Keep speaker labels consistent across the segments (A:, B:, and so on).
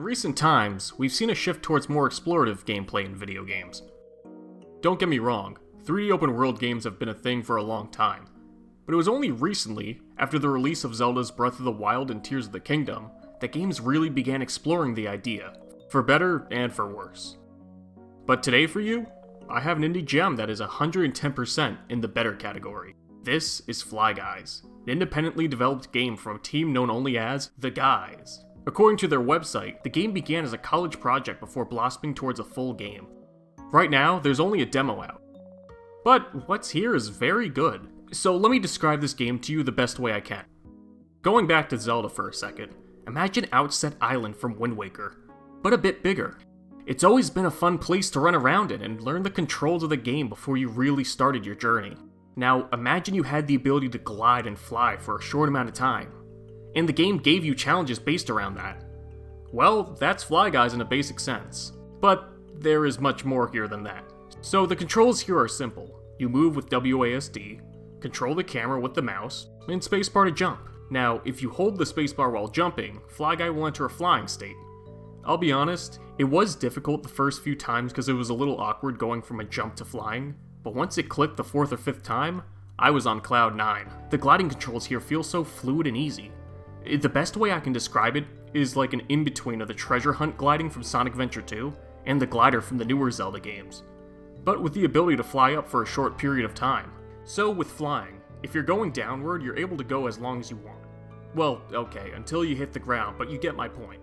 A: recent times, we've seen a shift towards more explorative gameplay in video games. Don't get me wrong, 3D open world games have been a thing for a long time, but it was only recently, after the release of Zelda's Breath of the Wild and Tears of the Kingdom, that games really began exploring the idea, for better and for worse. But today for you, I have an indie gem that is 110% in the better category. This is Fly Guys, an independently developed game from a team known only as The Guys. According to their website, the game began as a college project before blossoming towards a full game. Right now, there's only a demo out. But what's here is very good, so let me describe this game to you the best way I can. Going back to Zelda for a second, imagine Outset Island from Wind Waker, but a bit bigger. It's always been a fun place to run around in and learn the controls of the game before you really started your journey. Now, imagine you had the ability to glide and fly for a short amount of time, and the game gave you challenges based around that. Well, that's Fly Guys in a basic sense, but there is much more here than that. So the controls here are simple. You move with WASD, control the camera with the mouse, and spacebar to jump. Now, if you hold the spacebar while jumping, Fly Guy will enter a flying state. I'll be honest, it was difficult the first few times because it was a little awkward going from a jump to flying, but once it clicked the 4th or 5th time, I was on cloud 9. The gliding controls here feel so fluid and easy. The best way I can describe it is like an in-between of the treasure hunt gliding from Sonic Adventure 2 and the glider from the newer Zelda games, but with the ability to fly up for a short period of time. So with flying, if you're going downward, you're able to go as long as you want. Well, okay, until you hit the ground, but you get my point.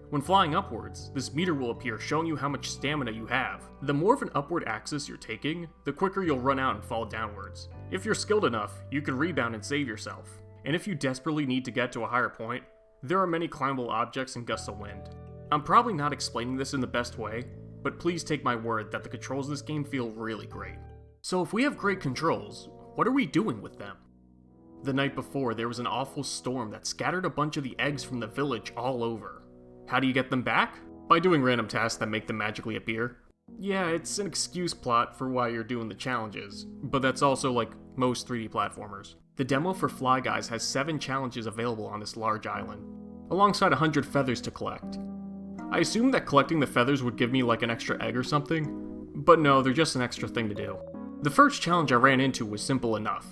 A: When flying upwards, this meter will appear showing you how much stamina you have. The more of an upward axis you're taking, the quicker you'll run out and fall downwards. If you're skilled enough, you can rebound and save yourself. And if you desperately need to get to a higher point, there are many climbable objects and gusts of wind. I'm probably not explaining this in the best way, but please take my word that the controls of this game feel really great. So if we have great controls, what are we doing with them? The night before, there was an awful storm that scattered a bunch of the eggs from the village all over. How do you get them back? By doing random tasks that make them magically appear. Yeah, it's an excuse plot for why you're doing the challenges, but that's also like most 3D platformers. The demo for Fly Guys has 7 challenges available on this large island, alongside 100 feathers to collect. I assumed that collecting the feathers would give me like an extra egg or something, but no, they're just an extra thing to do. The first challenge I ran into was simple enough.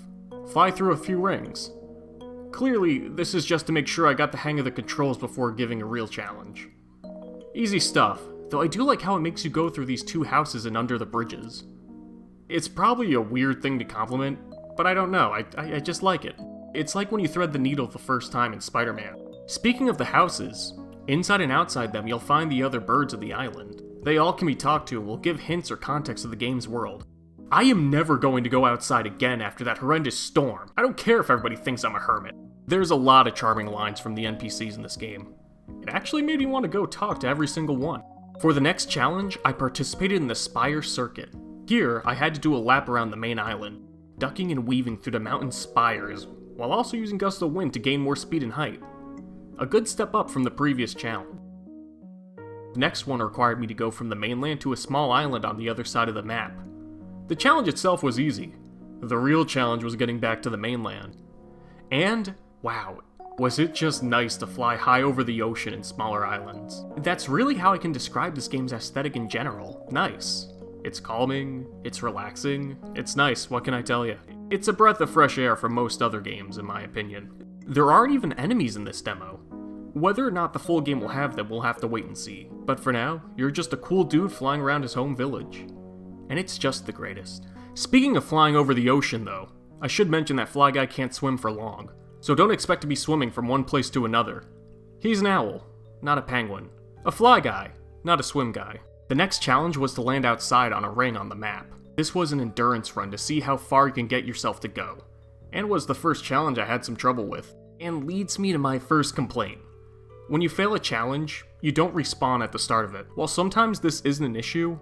A: Fly through a few rings. Clearly, this is just to make sure I got the hang of the controls before giving a real challenge. Easy stuff, though I do like how it makes you go through these 2 houses and under the bridges. It's probably a weird thing to compliment, but I don't know, I just like it. It's like when you thread the needle the first time in Spider-Man. Speaking of the houses, inside and outside them you'll find the other birds of the island. They all can be talked to and will give hints or context of the game's world. I am never going to go outside again after that horrendous storm. I don't care if everybody thinks I'm a hermit. There's a lot of charming lines from the NPCs in this game. It actually made me want to go talk to every single one. For the next challenge, I participated in the Spire Circuit. Here, I had to do a lap around the main island, ducking and weaving through the mountain spires, while also using gusts of wind to gain more speed and height. A good step up from the previous challenge. The next one required me to go from the mainland to a small island on the other side of the map. The challenge itself was easy. The real challenge was getting back to the mainland. And, wow, was it just nice to fly high over the ocean in smaller islands. That's really how I can describe this game's aesthetic in general. Nice. It's calming, it's relaxing, it's nice, what can I tell you? It's a breath of fresh air from most other games, in my opinion. There aren't even enemies in this demo. Whether or not the full game will have them, we'll have to wait and see. But for now, you're just a cool dude flying around his home village. And it's just the greatest. Speaking of flying over the ocean though, I should mention that Fly Guy can't swim for long, so don't expect to be swimming from one place to another. He's an owl, not a penguin. A fly guy, not a swim guy. The next challenge was to land outside on a ring on the map. This was an endurance run to see how far you can get yourself to go, and was the first challenge I had some trouble with, and leads me to my first complaint. When you fail a challenge, you don't respawn at the start of it. While sometimes this isn't an issue,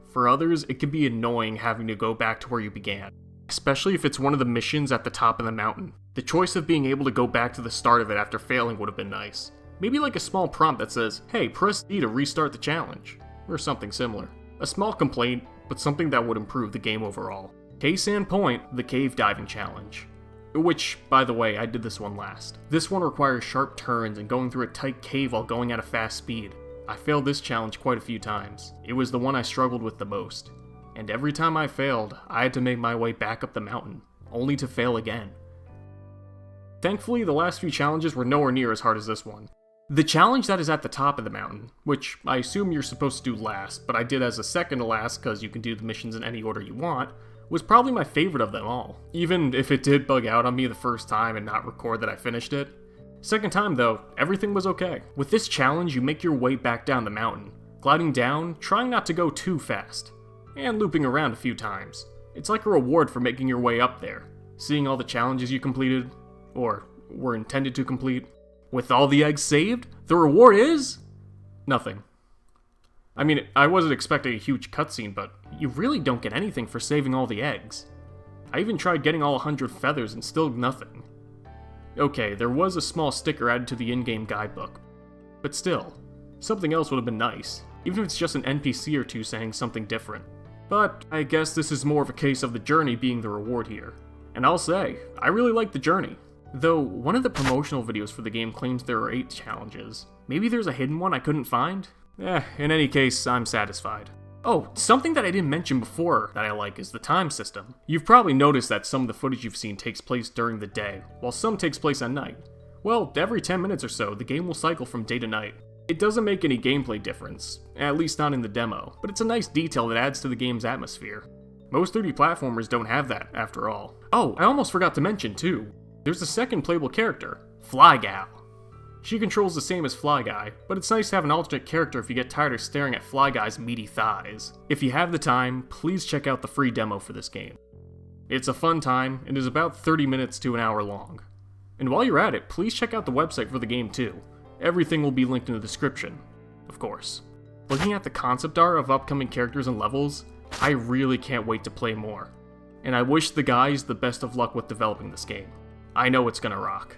A: for others it can be annoying having to go back to where you began, especially if it's one of the missions at the top of the mountain. The choice of being able to go back to the start of it after failing would have been nice. Maybe like a small prompt that says, hey, press D to restart the challenge, or something similar. A small complaint, but something that would improve the game overall. Case in point, the cave diving challenge. Which, by the way, I did this one last. This one requires sharp turns and going through a tight cave while going at a fast speed. I failed this challenge quite a few times. It was the one I struggled with the most. And every time I failed, I had to make my way back up the mountain, only to fail again. Thankfully, the last few challenges were nowhere near as hard as this one. The challenge that is at the top of the mountain, which I assume you're supposed to do last, but I did as a second to last because you can do the missions in any order you want, was probably my favorite of them all, even if it did bug out on me the first time and not record that I finished it. Second time though, everything was okay. With this challenge, you make your way back down the mountain, gliding down, trying not to go too fast, and looping around a few times. It's like a reward for making your way up there, seeing all the challenges you completed, or were intended to complete. With all the eggs saved, the reward is... nothing. I mean, I wasn't expecting a huge cutscene, but you really don't get anything for saving all the eggs. I even tried getting all 100 feathers and still nothing. Okay, there was a small sticker added to the in-game guidebook, but still, something else would have been nice, even if it's just an NPC or two saying something different. But I guess this is more of a case of the journey being the reward here. And I'll say, I really like the journey. Though, one of the promotional videos for the game claims there are 8 challenges. Maybe there's a hidden one I couldn't find? In any case, I'm satisfied. Oh, something that I didn't mention before that I like is the time system. You've probably noticed that some of the footage you've seen takes place during the day, while some takes place at night. Well, every 10 minutes or so, the game will cycle from day to night. It doesn't make any gameplay difference, at least not in the demo, but it's a nice detail that adds to the game's atmosphere. Most 3D platformers don't have that, after all. Oh, I almost forgot to mention too. There's a second playable character, Fly Gal. She controls the same as Fly Guy, but it's nice to have an alternate character if you get tired of staring at Fly Guy's meaty thighs. If you have the time, please check out the free demo for this game. It's a fun time, and is about 30 minutes to an hour long. And while you're at it, please check out the website for the game too. Everything will be linked in the description, of course. Looking at the concept art of upcoming characters and levels, I really can't wait to play more. And I wish the guys the best of luck with developing this game. I know it's gonna rock.